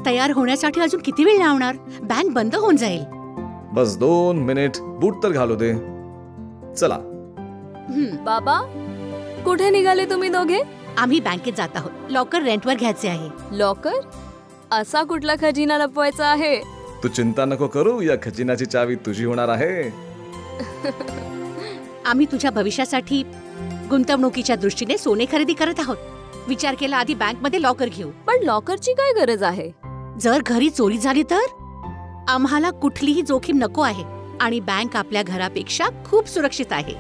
तयार होण्यासाठी अजून किती वेळ लावणार? बँक बंद होऊन जाईल. बस 2 मिनिट, बूट तर घालू दे. चला. बाबा, कुठे निघाले तुम्ही दोघे? आम्ही बँकेत जात आहोत. लॉकर रेंटवर घ्यायचे आहे. लॉकर? असा कुठला खजिना लपवायचा आहे? तू चिंता नको करू, या खजिन्याची चावी तुझी होणार आहे. आम्ही तुझ्या भविष्यासाठी गुंतवणुकीच्या दृष्टीने सोने खरेदी करत आहोत. विचार केला आधी बँकमध्ये लॉकर घेऊ. पण लॉकरची काय गरज आहे? जर घरी चोरी झाली तर? आम्हाला कुठलीही जोखीम नको आहे आणि बँक आपल्या घरापेक्षा खूप सुरक्षित आहे.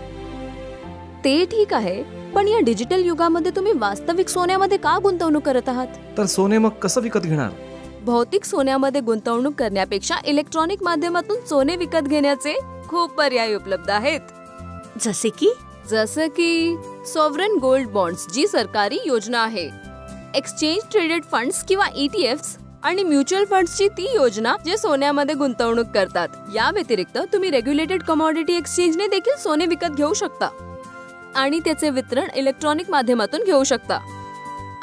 ते ठीक आहे, पण या डिजिटल युगामध्ये तुम्ही वास्तविक सोन्यामध्ये का गुंतवणूक करत आहात? तर सोने मग कसं विकत घेणार? भौतिक सोन्यामध्ये गुंतवणूक करण्यापेक्षा इलेक्ट्रॉनिक माध्यमातून सोने विकत घेण्याचे खूप पर्याय उपलब्ध आहेत. जसे की सॉव्हरेन गोल्ड बॉन्ड्स, जी सरकारी योजना आहे, एक्सचेंज ट्रेडेड फंड्स किंवा ETFs आणि म्युच्युअल फंड्सची ती योजना जे सोन्यामध्ये गुंतवणूक करतात. या व्यतिरिक्त तुम्ही रेग्युलेटेड कमॉडिटी एक्सचेंजने देखील सोने विकत घेऊ शकता आणि त्याचे वितरण इलेक्ट्रॉनिक माध्यमातून घेऊ शकता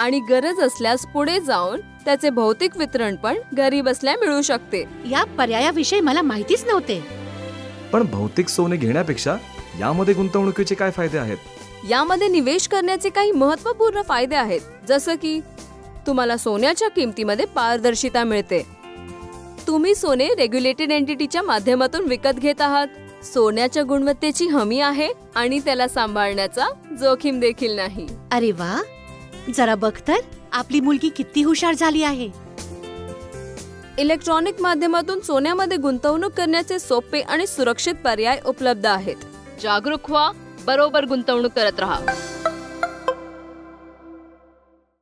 आणि गरज असल्यास पुढे जाऊन त्याचे भौतिक वितरण पण घरी बसल्या मिळू शकते. या पर्यायाविषयी मला माहितीच नव्हते. पण भौतिक सोने घेण्यापेक्षा यामध्ये गुंतवणुकीचे काय फायदे आहेत? यामध्ये निवेश करण्याचे काही महत्त्वपूर्ण फायदे आहेत, जसं की तुम्हाला सोन्याच्या किमतीमध्ये पारदर्शिता मिळते. तुम्ही सोने रेग्युलेटेड एंटिटीच्या माध्यमातून विकत घेत आहात. सोन्याच्या गुणवत्तेची हमी आहे आणि त्याला सांभाळण्याचा जोखीम देखील नाही. अरे वा, जरा बघ तर आपली मुलगी किती हुशार झाली आहे. इलेक्ट्रॉनिक माध्यमातून सोन्यामध्ये गुंतवणूक करण्याचे सोपे आणि सुरक्षित पर्याय उपलब्ध आहेत. जागरूक व्हा, बरोबर गुंतवणूक करत राहा.